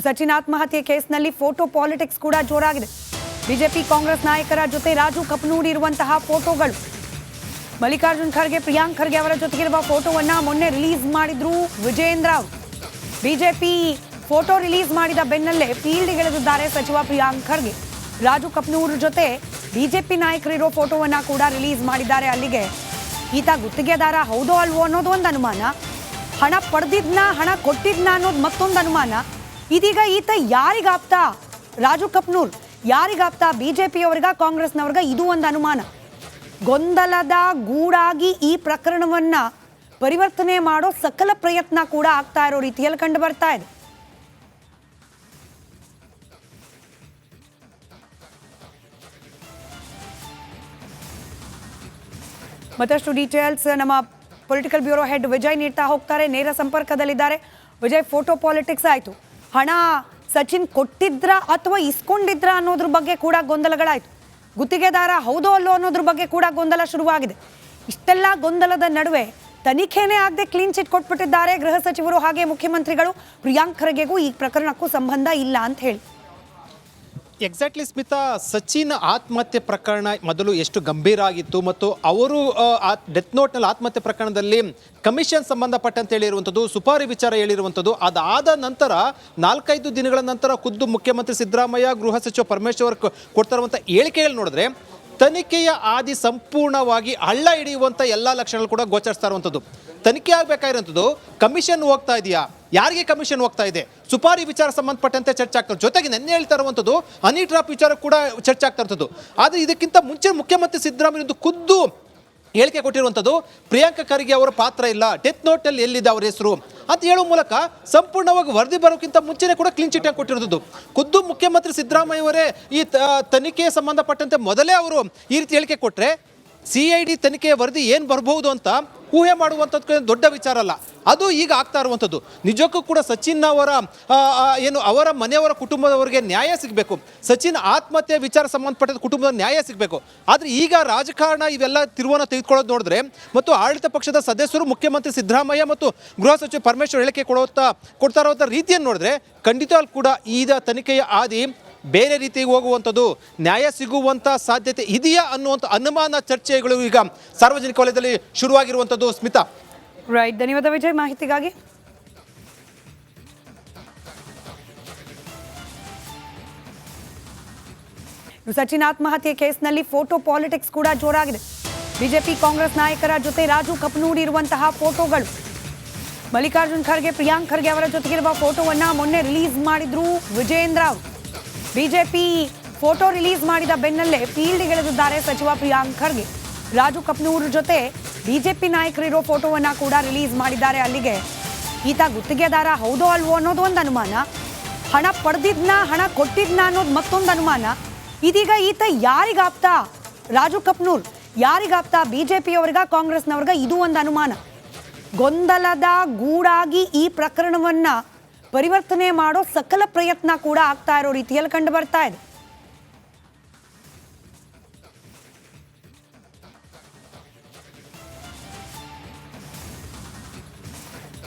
ಸಚಿನ್ ಆತ್ಮಹತ್ಯೆ ಕೇಸ್ನಲ್ಲಿ photo politics ಕೂಡ ಜೋರಾಗಿದೆ. ಬಿಜೆಪಿ ಕಾಂಗ್ರೆಸ್ ನಾಯಕರ ಜೊತೆ ರಾಜು ಕಪನೂರ್ ಇರುವಂತಹ ಫೋಟೋಗಳು, ಮಲ್ಲಿಕಾರ್ಜುನ್ ಖರ್ಗೆ, ಪ್ರಿಯಾಂಕ್ ಖರ್ಗೆ ಅವರ ಜೊತೆಗಿರುವ ಫೋಟೋವನ್ನ ಮೊನ್ನೆ ರಿಲೀಸ್ ಮಾಡಿದ್ರು ವಿಜಯೇಂದ್ರ ಅವರು. ಬಿಜೆಪಿ ಫೋಟೋ ರಿಲೀಸ್ ಮಾಡಿದ ಬೆನ್ನಲ್ಲೇ ಫೀಲ್ಡ್ಗಿಳಿದಿದ್ದಾರೆ ಸಚಿವ ಪ್ರಿಯಾಂಕ್ ಖರ್ಗೆ. ರಾಜು ಕಪನೂರ್ ಜೊತೆ ಬಿಜೆಪಿ ನಾಯಕರಿರೋ ಫೋಟೋವನ್ನ ಕೂಡ ರಿಲೀಸ್ ಮಾಡಿದ್ದಾರೆ. ಅಲ್ಲಿಗೆ ಈತ ಗುತ್ತಿಗೆದಾರ ಹೌದೋ ಅಲ್ವೋ ಅನ್ನೋದು ಒಂದು ಅನುಮಾನ, ಹಣ ಪಡೆದಿದ್ನ ಹಣ ಕೊಟ್ಟಿದ್ನ ಅನ್ನೋದು ಮತ್ತೊಂದು ಅನುಮಾನ. ಇದೀಗ ಈತ ಯಾರಿಗಾಪ್ತಾ, ರಾಜು ಕಪನೂರ್ ಯಾರಿಗಾಪ್ತಾ, ಬಿಜೆಪಿಯವರಿಗ ಕಾಂಗ್ರೆಸ್ನವ್ರಿಗ, ಇದು ಒಂದು ಅನುಮಾನ. ಗೊಂದಲದ ಗೂಡಾಗಿ ಈ ಪ್ರಕರಣವನ್ನ ಪರಿವರ್ತನೆ ಮಾಡೋ ಸಕಲ ಪ್ರಯತ್ನ ಕೂಡ ಆಗ್ತಾ ಇರೋ ರೀತಿಯಲ್ಲಿ ಕಂಡು ಬರ್ತಾ ಇದೆ. ಮತ್ತಷ್ಟು ಡೀಟೇಲ್ಸ್ ನಮ್ಮ ಪೊಲಿಟಿಕಲ್ ಬ್ಯೂರೋ ಹೆಡ್ ವಿಜಯ್ ನೀಡ್ತಾ ಹೋಗ್ತಾರೆ, ನೇರ ಸಂಪರ್ಕದಲ್ಲಿದ್ದಾರೆ. ವಿಜಯ್, ಫೋಟೋ ಪಾಲಿಟಿಕ್ಸ್ ಆಯಿತು, ಹಣ ಸಚಿನ್ ಕೊಟ್ಟಿದ್ರ ಅಥವಾ ಇಸ್ಕೊಂಡಿದ್ರ ಅನ್ನೋದ್ರ ಬಗ್ಗೆ ಕೂಡ ಗೊಂದಲಗಳಾಯಿತು, ಗುತ್ತಿಗೆದಾರ ಹೌದೋ ಅಲ್ಲೋ ಅನ್ನೋದ್ರ ಬಗ್ಗೆ ಕೂಡ ಗೊಂದಲ ಶುರುವಾಗಿದೆ. ಇಷ್ಟೆಲ್ಲ ಗೊಂದಲದ ನಡುವೆ ತನಿಖೆನೇ ಆಗದೆ ಕ್ಲೀನ್ ಚಿಟ್ ಕೊಟ್ಬಿಟ್ಟಿದ್ದಾರೆ ಗೃಹ ಸಚಿವರು ಹಾಗೆ ಮುಖ್ಯಮಂತ್ರಿಗಳು. ಪ್ರಿಯಾಂಕ್ ಖರ್ಗೆಗೂ ಈ ಪ್ರಕರಣಕ್ಕೂ ಸಂಬಂಧ ಇಲ್ಲ ಅಂತ ಹೇಳಿ. ಎಕ್ಸಾಕ್ಟ್ಲಿ ಸ್ಮಿತಾ, ಸಚಿನ್ ಆತ್ಮಹತ್ಯೆ ಪ್ರಕರಣ ಮೊದಲು ಎಷ್ಟು ಗಂಭೀರ ಆಗಿತ್ತು ಮತ್ತು ಅವರು ಡೆತ್ ನೋಟ್ನಲ್ಲಿ ಆತ್ಮಹತ್ಯೆ ಪ್ರಕರಣದಲ್ಲಿ ಕಮಿಷನ್ ಸಂಬಂಧಪಟ್ಟಂತೆ ಹೇಳಿರುವಂಥದ್ದು, ಸುಪಾರಿ ವಿಚಾರ ಹೇಳಿರುವಂಥದ್ದು, ಅದಾದ ನಂತರ 4-5 ದಿನಗಳ ನಂತರ ಖುದ್ದು ಮುಖ್ಯಮಂತ್ರಿ ಸಿದ್ದರಾಮಯ್ಯ, ಗೃಹ ಸಚಿವ ಪರಮೇಶ್ವರ್ ಕೊಡ್ತಾರಂಥ ಹೇಳಿಕೆಗಳು ನೋಡಿದ್ರೆ ತನಿಖೆಯ ಆದಿ ಸಂಪೂರ್ಣವಾಗಿ ಹಳ್ಳ ಹಿಡಿಯುವಂಥ ಎಲ್ಲ ಲಕ್ಷಣಗಳು ಕೂಡ ಗೋಚರಿಸ್ತಾ ಇರುವಂಥದ್ದು. ತನಿಖೆ ಆಗಬೇಕಾಗಿರುವಂಥದ್ದು ಕಮಿಷನ್ ಹೋಗ್ತಾ ಇದೆಯಾ, ಯಾರಿಗೆ ಕಮಿಷನ್ ಹೋಗ್ತಾ ಇದೆ, ಸುಪಾರಿ ವಿಚಾರ ಸಂಬಂಧಪಟ್ಟಂತೆ ಚರ್ಚೆ ಆಗ್ತಾರೆ. ಜೊತೆಗೆ ನೆನ್ನೆ ಹೇಳ್ತಾ ಇರುವಂಥದ್ದು ಹನಿ ಡ್ರಾಪ್ ವಿಚಾರ ಕೂಡ ಚರ್ಚೆ ಆಗ್ತಾ ಇರ್ತದ್ದು. ಆದರೆ ಇದಕ್ಕಿಂತ ಮುಂಚೆ ಮುಖ್ಯಮಂತ್ರಿ ಸಿದ್ದರಾಮಯ್ಯ ಖುದ್ದು ಹೇಳಿಕೆ ಕೊಟ್ಟಿರುವಂಥದ್ದು ಪ್ರಿಯಾಂಕ ಖರ್ಗೆ ಅವರ ಪಾತ್ರ ಇಲ್ಲ, ಡೆತ್ ನೋಟಲ್ಲಿ ಎಲ್ಲಿದೆ ಅವರ ಹೆಸರು ಅಂತ ಹೇಳುವ ಮೂಲಕ ಸಂಪೂರ್ಣವಾಗಿ ವರದಿ ಬರೋಕ್ಕಿಂತ ಮುಂಚೆನೇ ಕೂಡ ಕ್ಲೀನ್ ಚಿಟ್ ಆಗಿ ಕೊಟ್ಟಿರುವಂಥದ್ದು. ಖುದ್ದು ಮುಖ್ಯಮಂತ್ರಿ ಸಿದ್ದರಾಮಯ್ಯ ಅವರೇ ಈ ತನಿಖೆ ಸಂಬಂಧಪಟ್ಟಂತೆ ಮೊದಲೇ ಅವರು ಈ ರೀತಿ ಹೇಳಿಕೆ ಕೊಟ್ಟರೆ CID ತನಿಖೆಯ ವರದಿ ಏನು ಬರ್ಬೋದು ಅಂತ ಊಹೆ ಮಾಡುವಂಥದ್ದು ದೊಡ್ಡ ವಿಚಾರ ಅಲ್ಲ, ಅದು ಈಗ ಆಗ್ತಾ ಇರುವಂಥದ್ದು. ನಿಜಕ್ಕೂ ಕೂಡ ಸಚಿನ್ ಅವರ ಅವರ ಮನೆಯವರ ಕುಟುಂಬದವರಿಗೆ ನ್ಯಾಯ ಸಿಗಬೇಕು, ಸಚಿನ್ ಆತ್ಮಹತ್ಯೆ ವಿಚಾರ ಸಂಬಂಧಪಟ್ಟ ಕುಟುಂಬದ ನ್ಯಾಯ ಸಿಗಬೇಕು. ಆದರೆ ಈಗ ರಾಜಕಾರಣ ಇವೆಲ್ಲ ತಿರುವನ್ನು ತೆಗೆದುಕೊಳ್ಳೋದು ನೋಡಿದ್ರೆ ಮತ್ತು ಆಡಳಿತ ಪಕ್ಷದ ಸದಸ್ಯರು ಮುಖ್ಯಮಂತ್ರಿ ಸಿದ್ದರಾಮಯ್ಯ ಮತ್ತು ಗೃಹ ಸಚಿವ ಪರಮೇಶ್ವರ್ ಹೇಳಿಕೆ ಕೊಡ್ತಾ ಇರುವಂಥ ರೀತಿಯನ್ನು ನೋಡಿದ್ರೆ ಖಂಡಿತವಾಗ್ಲೂ ಕೂಡ ಈಗ ತನಿಖೆಯ ಆದಿ ಬೇರೆ ರೀತಿಗೆ ಹೋಗುವಂಥದ್ದು, ನ್ಯಾಯ ಸಿಗುವಂಥ ಸಾಧ್ಯತೆ ಇದೆಯಾ ಅನ್ನುವಂಥ ಅನುಮಾನ ಚರ್ಚೆಗಳು ಈಗ ಸಾರ್ವಜನಿಕ ವಲಯದಲ್ಲಿ ಶುರುವಾಗಿರುವಂಥದ್ದು. ಸ್ಮಿತಾ, ರೈಟ್, ಧನ್ಯವಾದ ವಿಜಯ್ ಮಾಹಿತಿಗಾಗಿ. ಸಚಿನ್ ಆತ್ಮಹತ್ಯೆ ಕೇಸ್ನಲ್ಲಿ ಫೋಟೋ ಪಾಲಿಟಿಕ್ಸ್ ಕೂಡ ಜೋರಾಗಿದೆ. ಬಿಜೆಪಿ ಕಾಂಗ್ರೆಸ್ ನಾಯಕರ ಜೊತೆ ರಾಜು ಕಪನೂರ್ ಇರುವಂತಹ ಫೋಟೋಗಳು, ಮಲ್ಲಿಕಾರ್ಜುನ್ ಖರ್ಗೆ, ಪ್ರಿಯಾಂಕ್ ಖರ್ಗೆ ಅವರ ಜೊತೆಗಿರುವ ಫೋಟೋವನ್ನ ಮೊನ್ನೆ ರಿಲೀಸ್ ಮಾಡಿದ್ರು ವಿಜಯೇಂದ್ರ ಅವರು. ಬಿಜೆಪಿ ಫೋಟೋ ರಿಲೀಸ್ ಮಾಡಿದ ಬೆನ್ನಲ್ಲೇ ಫೀಲ್ಡ್ಗಿಳಿದಿದ್ದಾರೆ ಸಚಿವ ಪ್ರಿಯಾಂಕ್ ಖರ್ಗೆ. ರಾಜು ಕಪನೂರ್ ಜೊತೆ ಬಿಜೆಪಿ ನಾಯಕರಿರೋ ಫೋಟೋವನ್ನ ಕೂಡ ರಿಲೀಸ್ ಮಾಡಿದ್ದಾರೆ. ಅಲ್ಲಿಗೆ ಈತ ಗುತ್ತಿಗೆದಾರ ಹೌದೋ ಅಲ್ವೋ ಅನ್ನೋದು ಒಂದು ಅನುಮಾನ, ಹಣ ಪಡೆದಿದ್ನ ಹಣ ಕೊಟ್ಟಿದ್ನ ಅನ್ನೋದು ಮತ್ತೊಂದು ಅನುಮಾನ. ಇದೀಗ ಈತ ಯಾರಿಗಾಪ್ತಾ, ರಾಜು ಕಪನೂರ್ ಯಾರಿಗಾಪ್ತಾ, ಬಿಜೆಪಿಯವರಿಗ ಕಾಂಗ್ರೆಸ್ನವ್ರಿಗ, ಇದು ಒಂದು ಅನುಮಾನ. ಗೊಂದಲದ ಗೂಡಾಗಿ ಈ ಪ್ರಕರಣವನ್ನ ಪರಿವರ್ತನೆ ಮಾಡೋ ಸಕಲ ಪ್ರಯತ್ನ ಕೂಡ ಆಗ್ತಾ ಇರೋ ರೀತಿಯಲ್ಲಿ ಕಂಡು ಬರ್ತಾ ಇದೆ.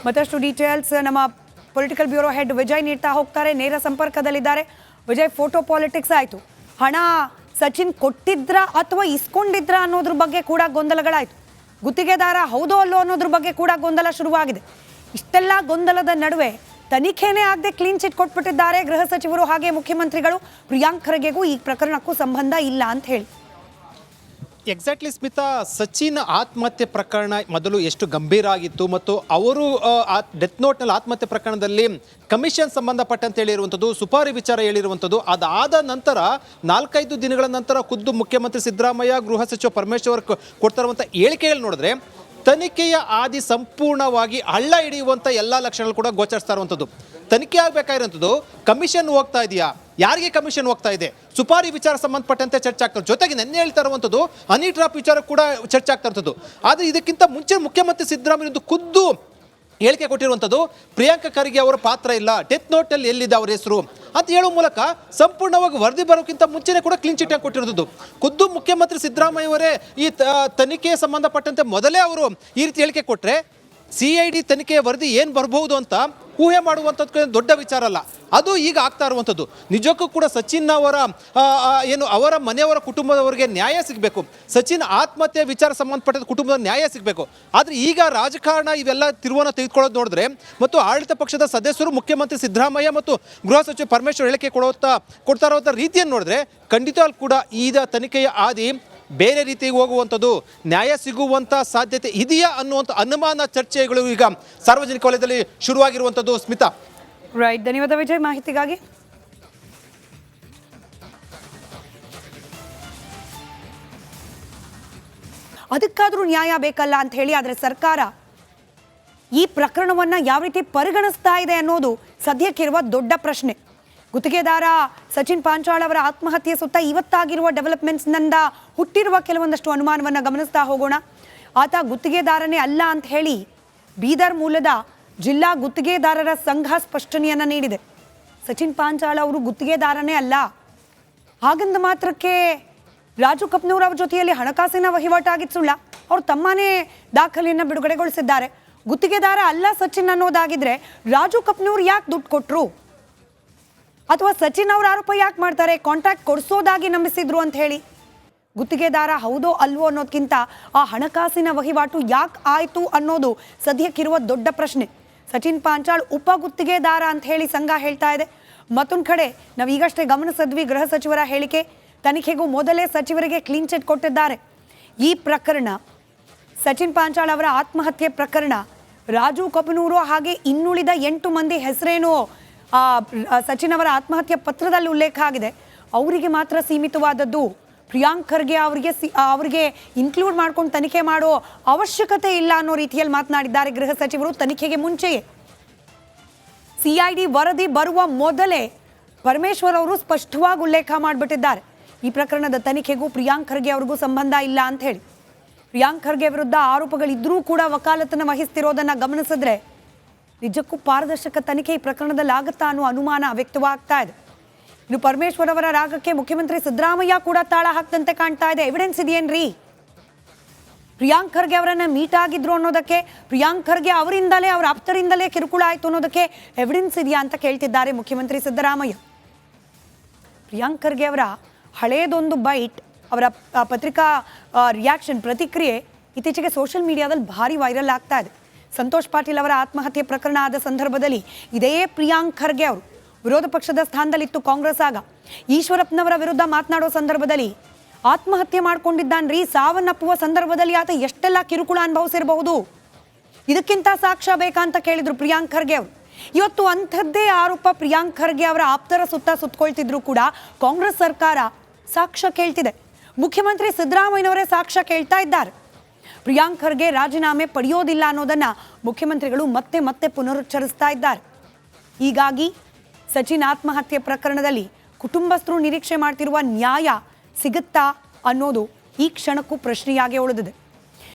ಮತ್ತಷ್ಟು ಡೀಟೇಲ್ಸ್ ನಮ್ಮ ಪೊಲಿಟಿಕಲ್ ಬ್ಯೂರೋ ಹೆಡ್ ವಿಜಯ್ ನೀಡ್ತಾ ಹೋಗ್ತಾರೆ, ನೇರ ಸಂಪರ್ಕದಲ್ಲಿದ್ದಾರೆ. ವಿಜಯ್, ಫೋಟೋ ಪಾಲಿಟಿಕ್ಸ್ ಆಯಿತು, ಹಣ ಸಚಿನ್ ಕೊಟ್ಟಿದ್ರ ಅಥವಾ ಇಸ್ಕೊಂಡಿದ್ರ ಅನ್ನೋದ್ರ ಬಗ್ಗೆ ಕೂಡ ಗೊಂದಲಗಳಾಯಿತು, ಗುತ್ತಿಗೆದಾರ ಹೌದೋ ಅಲ್ಲೋ ಅನ್ನೋದ್ರ ಬಗ್ಗೆ ಕೂಡ ಗೊಂದಲ ಶುರುವಾಗಿದೆ. ಇಷ್ಟೆಲ್ಲ ಗೊಂದಲದ ನಡುವೆ ತನಿಖೆನೇ ಆಗದೆ ಕ್ಲೀನ್ ಚಿಟ್ ಕೊಟ್ಬಿಟ್ಟಿದ್ದಾರೆ ಗೃಹ ಸಚಿವರು ಹಾಗೆ ಮುಖ್ಯಮಂತ್ರಿಗಳು. ಪ್ರಿಯಾಂಕ್ ಖರ್ಗೆಗೂ ಈ ಪ್ರಕರಣಕ್ಕೂ ಸಂಬಂಧ ಇಲ್ಲ ಅಂತ ಹೇಳಿ. ಎಕ್ಸಾಕ್ಟ್ಲಿ ಸ್ಮಿತಾ, ಸಚಿನ್ ಆತ್ಮಹತ್ಯೆ ಪ್ರಕರಣ ಮೊದಲು ಎಷ್ಟು ಗಂಭೀರ ಆಗಿತ್ತು ಮತ್ತು ಅವರು ಡೆತ್ ನೋಟ್ನಲ್ಲಿ ಆತ್ಮಹತ್ಯೆ ಪ್ರಕರಣದಲ್ಲಿ ಕಮಿಷನ್ ಸಂಬಂಧಪಟ್ಟಂತೆ ಹೇಳಿರುವಂಥದ್ದು, ಸುಪಾರಿ ವಿಚಾರ ಹೇಳಿರುವಂಥದ್ದು, ಅದಾದ ನಂತರ 4-5 ದಿನಗಳ ನಂತರ ಖುದ್ದು ಮುಖ್ಯಮಂತ್ರಿ ಸಿದ್ದರಾಮಯ್ಯ, ಗೃಹ ಸಚಿವ ಪರಮೇಶ್ವರ್ ಕೊಡ್ತಾ ಇರುವಂಥ ಹೇಳಿಕೆಗಳು ನೋಡಿದ್ರೆ ತನಿಖೆಯ ಆದಿ ಸಂಪೂರ್ಣವಾಗಿ ಹಳ್ಳ ಹಿಡಿಯುವಂಥ ಎಲ್ಲ ಲಕ್ಷಣಗಳು ಕೂಡ ಗೋಚರಿಸ್ತಾ ಇರುವಂಥದ್ದು. ತನಿಖೆ ಆಗಬೇಕಾಗಿರುವಂಥದ್ದು ಕಮಿಷನ್ ಹೋಗ್ತಾ ಇದೆಯಾ, ಯಾರಿಗೆ ಕಮಿಷನ್ ಹೋಗ್ತಾ ಇದೆ, ಸುಪಾರಿ ವಿಚಾರ ಸಂಬಂಧಪಟ್ಟಂತೆ ಚರ್ಚೆ ಆಗ್ತಾರೆ. ಜೊತೆಗೆ ನೆನ್ನೆ ಹೇಳ್ತಾ ಇರುವಂಥದ್ದು ಹನಿ ಡ್ರಾಪ್ ವಿಚಾರ ಕೂಡ ಚರ್ಚೆ ಆಗ್ತಾ ಇರ್ತದ್ದು. ಆದರೆ ಇದಕ್ಕಿಂತ ಮುಂಚೆ ಮುಖ್ಯಮಂತ್ರಿ ಸಿದ್ದರಾಮಯ್ಯ ಖುದ್ದು ಹೇಳಿಕೆ ಕೊಟ್ಟಿರುವಂಥದ್ದು ಪ್ರಿಯಾಂಕ ಖರ್ಗೆ ಅವರ ಪಾತ್ರ ಇಲ್ಲ, ಡೆತ್ ನೋಟಲ್ಲಿ ಎಲ್ಲಿದೆ ಅವರ ಹೆಸರು ಅಂತ ಹೇಳುವ ಮೂಲಕ ಸಂಪೂರ್ಣವಾಗಿ ವರದಿ ಬರೋಕ್ಕಿಂತ ಮುಂಚೆನೇ ಕೂಡ ಕ್ಲೀನ್ ಚಿಟ್ ಆಗಿ ಕೊಟ್ಟಿರುವಂಥದ್ದು. ಖುದ್ದು ಮುಖ್ಯಮಂತ್ರಿ ಸಿದ್ದರಾಮಯ್ಯ ಅವರೇ ಈ ತನಿಖೆ ಸಂಬಂಧಪಟ್ಟಂತೆ ಮೊದಲೇ ಅವರು ಈ ರೀತಿ ಹೇಳಿಕೆ ಕೊಟ್ಟರೆ CID ತನಿಖೆಯ ವರದಿ ಏನು ಬರ್ಬೋದು ಅಂತ ಊಹೆ ಮಾಡುವಂಥದ್ದು ದೊಡ್ಡ ವಿಚಾರ ಅಲ್ಲ. ಅದು ಈಗ ಆಗ್ತಾ ಇರುವಂಥದ್ದು. ನಿಜಕ್ಕೂ ಕೂಡ ಸಚಿನ್ ಅವರ ಅವರ ಮನೆಯವರ ಕುಟುಂಬದವರಿಗೆ ನ್ಯಾಯ ಸಿಗಬೇಕು. ಸಚಿನ್ ಆತ್ಮಹತ್ಯೆ ವಿಚಾರ ಸಂಬಂಧಪಟ್ಟ ಕುಟುಂಬದ ನ್ಯಾಯ ಸಿಗಬೇಕು. ಆದರೆ ಈಗ ರಾಜಕಾರಣ ಇವೆಲ್ಲ ತಿರುವನ್ನು ತೆಗೆದುಕೊಳ್ಳೋದು ನೋಡಿದ್ರೆ ಮತ್ತು ಆಡಳಿತ ಪಕ್ಷದ ಸದಸ್ಯರು ಮುಖ್ಯಮಂತ್ರಿ ಸಿದ್ದರಾಮಯ್ಯ ಮತ್ತು ಗೃಹ ಸಚಿವ ಪರಮೇಶ್ವರ್ ಹೇಳಿಕೆ ಕೊಡ್ತಾ ಇರುವಂಥ ರೀತಿಯನ್ನು ನೋಡಿದ್ರೆ ಖಂಡಿತವಾಗ್ಲೂ ಕೂಡ ಈಗ ತನಿಖೆಯ ಹಾದಿ ಬೇರೆ ರೀತಿಗೆ ಹೋಗುವಂಥದ್ದು, ನ್ಯಾಯ ಸಿಗುವಂಥ ಸಾಧ್ಯತೆ ಇದೆಯಾ ಅನ್ನುವಂಥ ಅನುಮಾನ ಚರ್ಚೆಗಳು ಈಗ ಸಾರ್ವಜನಿಕ ವಲಯದಲ್ಲಿ ಶುರುವಾಗಿರುವಂಥದ್ದು. ಸ್ಮಿತಾ. ರೈಟ್, ಧನ್ಯವಾದ ವಿಜಯ್ ಮಾಹಿತಿಗಾಗಿ. ಅದಕ್ಕಾದ್ರೂ ನ್ಯಾಯ ಬೇಕಲ್ಲ ಅಂತ ಹೇಳಿ, ಆದರೆ ಸರ್ಕಾರ ಈ ಪ್ರಕರಣವನ್ನ ಯಾವ ರೀತಿ ಪರಿಗಣಿಸ್ತಾ ಇದೆ ಅನ್ನೋದು ಸದ್ಯಕ್ಕಿರುವ ದೊಡ್ಡ ಪ್ರಶ್ನೆ. ಗುತ್ತಿಗೆದಾರ ಸಚಿನ್ ಪಾಂಚಾಳ್ ಅವರ ಆತ್ಮಹತ್ಯೆ ಸುತ್ತ ಇವತ್ತಾಗಿರುವ ಡೆವಲಪ್ಮೆಂಟ್ಸ್ನಿಂದ ಹುಟ್ಟಿರುವ ಕೆಲವೊಂದಷ್ಟು ಅನುಮಾನವನ್ನು ಗಮನಿಸ್ತಾ ಹೋಗೋಣ. ಆತ ಗುತ್ತಿಗೆದಾರನೇ ಅಲ್ಲ ಅಂತ ಹೇಳಿ ಬೀದರ್ ಮೂಲದ ಜಿಲ್ಲಾ ಗುತ್ತಿಗೆದಾರರ ಸಂಘ ಸ್ಪಷ್ಟನೆಯನ್ನು ನೀಡಿದೆ. ಸಚಿನ್ ಪಾಂಚಾಳ್ ಅವರು ಗುತ್ತಿಗೆದಾರನೇ ಅಲ್ಲ, ಹಾಗಂದ ಮಾತ್ರಕ್ಕೆ ರಾಜು ಕಪ್ನೂರ್ ಅವರ ಜೊತೆಯಲ್ಲಿ ಹಣಕಾಸಿನ ವಹಿವಾಟಾಗಿತ್ತು ಸುಳ್ಳ. ಅವರು ತಮ್ಮನೇ ದಾಖಲೆಯನ್ನು ಬಿಡುಗಡೆಗೊಳಿಸಿದ್ದಾರೆ. ಗುತ್ತಿಗೆದಾರ ಅಲ್ಲ ಸಚಿನ್ ಅನ್ನೋದಾಗಿದ್ರೆ ರಾಜು ಕಪ್ನೂರ್ ಯಾಕೆ ದುಡ್ಡು ಕೊಟ್ಟರು, ಅಥವಾ ಸಚಿನ್ ಅವರ ಆರೋಪ ಯಾಕೆ ಮಾಡ್ತಾರೆ, ಕಾಂಟ್ರಾಕ್ಟ್ ಕೊಡಿಸೋದಾಗಿ ನಂಬಿಸಿದ್ರು ಅಂತ ಹೇಳಿ. ಗುತ್ತಿಗೆದಾರ ಹೌದೋ ಅಲ್ವೋ ಅನ್ನೋದಕ್ಕಿಂತ ಆ ಹಣಕಾಸಿನ ವಹಿವಾಟು ಯಾಕೆ ಆಯಿತು ಅನ್ನೋದು ಸದ್ಯಕ್ಕಿರುವ ದೊಡ್ಡ ಪ್ರಶ್ನೆ. ಸಚಿನ್ ಪಾಂಚಾಳ್ ಉಪ ಗುತ್ತಿಗೆದಾರ ಅಂತ ಹೇಳಿ ಸಂಘ ಹೇಳ್ತಾ ಇದೆ. ಮತ್ತೊಂದು ಕಡೆ ನಾವು ಈಗಷ್ಟೇ ಗಮನಿಸಿದ್ವಿ, ಗೃಹ ಸಚಿವರ ಹೇಳಿಕೆ, ತನಿಖೆಗೂ ಮೊದಲೇ ಸಚಿವರಿಗೆ ಕ್ಲೀನ್ ಚಿಟ್ ಕೊಟ್ಟಿದ್ದಾರೆ. ಈ ಪ್ರಕರಣ, ಸಚಿನ್ ಪಾಂಚಾಳ್ ಅವರ ಆತ್ಮಹತ್ಯೆ ಪ್ರಕರಣ, ರಾಜು ಕಪನೂರು ಹಾಗೆ ಇನ್ನುಳಿದ 8 ಮಂದಿ ಹೆಸರೇನು ಸಚಿನ್ ಅವರ ಆತ್ಮಹತ್ಯೆ ಪತ್ರದಲ್ಲಿ ಉಲ್ಲೇಖ ಆಗಿದೆ, ಅವರಿಗೆ ಮಾತ್ರ ಸೀಮಿತವಾದದ್ದು. ಪ್ರಿಯಾಂಕ್ ಖರ್ಗೆ ಅವರಿಗೆ ಇನ್ಕ್ಲೂಡ್ ಮಾಡ್ಕೊಂಡು ತನಿಖೆ ಮಾಡೋ ಅವಶ್ಯಕತೆ ಇಲ್ಲ ಅನ್ನೋ ರೀತಿಯಲ್ಲಿ ಮಾತನಾಡಿದ್ದಾರೆ ಗೃಹ ಸಚಿವರು. ತನಿಖೆಗೆ ಮುಂಚೆಯೇ CID ವರದಿ ಬರುವ ಮೊದಲೇ ಪರಮೇಶ್ವರ್ ಅವರು ಸ್ಪಷ್ಟವಾಗಿ ಉಲ್ಲೇಖ ಮಾಡಿಬಿಟ್ಟಿದ್ದಾರೆ, ಈ ಪ್ರಕರಣದ ತನಿಖೆಗೂ ಪ್ರಿಯಾಂಕ್ ಖರ್ಗೆ ಅವ್ರಿಗೂ ಸಂಬಂಧ ಇಲ್ಲ ಅಂತ ಹೇಳಿ. ಪ್ರಿಯಾಂಕ್ ಖರ್ಗೆ ವಿರುದ್ಧ ಆರೋಪಗಳಿದ್ರೂ ಕೂಡ ವಕಾಲತನ್ನು ವಹಿಸ್ತಿರೋದನ್ನ ಗಮನಿಸಿದ್ರೆ ನಿಜಕ್ಕೂ ಪಾರದರ್ಶಕ ತನಿಖೆ ಈ ಪ್ರಕರಣದಲ್ಲಿ ಆಗುತ್ತಾ ಅನ್ನೋ ಅನುಮಾನ ವ್ಯಕ್ತವಾಗ್ತಾ ಇದೆ. ಇನ್ನು ಪರಮೇಶ್ವರ್ ಅವರ ರಾಗಕ್ಕೆ ಮುಖ್ಯಮಂತ್ರಿ ಸಿದ್ದರಾಮಯ್ಯ ಕೂಡ ತಾಳ ಹಾಕ್ದಂತೆ ಕಾಣ್ತಾ ಇದೆ. ಎವಿಡೆನ್ಸ್ ಇದೆಯೇನ್ರಿ, ಪ್ರಿಯಾಂಕ್ ಖರ್ಗೆ ಅವರನ್ನ ಮೀಟ್ ಆಗಿದ್ರು ಅನ್ನೋದಕ್ಕೆ, ಪ್ರಿಯಾಂಕ್ ಖರ್ಗೆ ಅವರಿಂದಲೇ ಅವರ ಆಪ್ತರಿಂದಲೇ ಕಿರುಕುಳ ಆಯಿತು ಅನ್ನೋದಕ್ಕೆ ಎವಿಡೆನ್ಸ್ ಇದೆಯಾ ಅಂತ ಕೇಳ್ತಿದ್ದಾರೆ ಮುಖ್ಯಮಂತ್ರಿ ಸಿದ್ದರಾಮಯ್ಯ. ಪ್ರಿಯಾಂಕ್ ಖರ್ಗೆ ಅವರ ಹಳೇದೊಂದು ಬೈಟ್, ಅವರ ಪತ್ರಿಕಾ ರಿಯಾಕ್ಷನ್, ಪ್ರತಿಕ್ರಿಯೆ ಇತ್ತೀಚೆಗೆ ಸೋಷಿಯಲ್ ಮೀಡಿಯಾದಲ್ಲಿ ಭಾರಿ ವೈರಲ್ ಆಗ್ತಾ ಇದೆ. ಸಂತೋಷ್ ಪಾಟೀಲ್ ಅವರ ಆತ್ಮಹತ್ಯೆ ಪ್ರಕರಣ ಆದ ಸಂದರ್ಭದಲ್ಲಿ ಇದೇ ಪ್ರಿಯಾಂಕ್ ಖರ್ಗೆ ಅವರು ವಿರೋಧ ಪಕ್ಷದ ಸ್ಥಾನದಲ್ಲಿತ್ತು ಕಾಂಗ್ರೆಸ್. ಆಗ ಈಶ್ವರಪ್ಪನವರ ವಿರುದ್ಧ ಮಾತನಾಡೋ ಸಂದರ್ಭದಲ್ಲಿ ಆತ್ಮಹತ್ಯೆ ಮಾಡ್ಕೊಂಡಿದ್ದಾನ್ರಿ, ಸಾವನ್ನಪ್ಪುವ ಸಂದರ್ಭದಲ್ಲಿ ಆತ ಎಷ್ಟೆಲ್ಲ ಕಿರುಕುಳ ಅನುಭವಿಸಿರಬಹುದು, ಇದಕ್ಕಿಂತ ಸಾಕ್ಷ್ಯ ಬೇಕಾ ಅಂತ ಕೇಳಿದ್ರು ಪ್ರಿಯಾಂಕ್ ಖರ್ಗೆ ಅವರು. ಇವತ್ತು ಅಂಥದ್ದೇ ಆರೋಪ ಪ್ರಿಯಾಂಕ್ ಖರ್ಗೆ ಅವರ ಆಪ್ತರ ಸುತ್ತಕೊಳ್ತಿದ್ರು ಕೂಡ ಕಾಂಗ್ರೆಸ್ ಸರ್ಕಾರ ಸಾಕ್ಷ್ಯ ಕೇಳ್ತಿದೆ. ಮುಖ್ಯಮಂತ್ರಿ ಸಿದ್ದರಾಮಯ್ಯನವರೇ ಸಾಕ್ಷ್ಯ ಕೇಳ್ತಾ ಇದ್ದಾರೆ. ಪ್ರಿಯಾಂಕ್ ಖರ್ಗೆ ರಾಜೀನಾಮೆ ಪಡೆಯೋದಿಲ್ಲ ಅನ್ನೋದನ್ನ ಮುಖ್ಯಮಂತ್ರಿಗಳು ಮತ್ತೆ ಮತ್ತೆ ಪುನರುಚ್ಚರಿಸ್ತಾ ಇದ್ದಾರೆ. ಹೀಗಾಗಿ ಸಚಿನ್ ಆತ್ಮಹತ್ಯೆ ಪ್ರಕರಣದಲ್ಲಿ ಕುಟುಂಬಸ್ಥರು ನಿರೀಕ್ಷೆ ಮಾಡ್ತಿರುವ ನ್ಯಾಯ ಸಿಗುತ್ತಾ ಅನ್ನೋದು ಈ ಕ್ಷಣಕ್ಕೂ ಪ್ರಶ್ನೆಯಾಗಿ ಉಳಿದಿದೆ.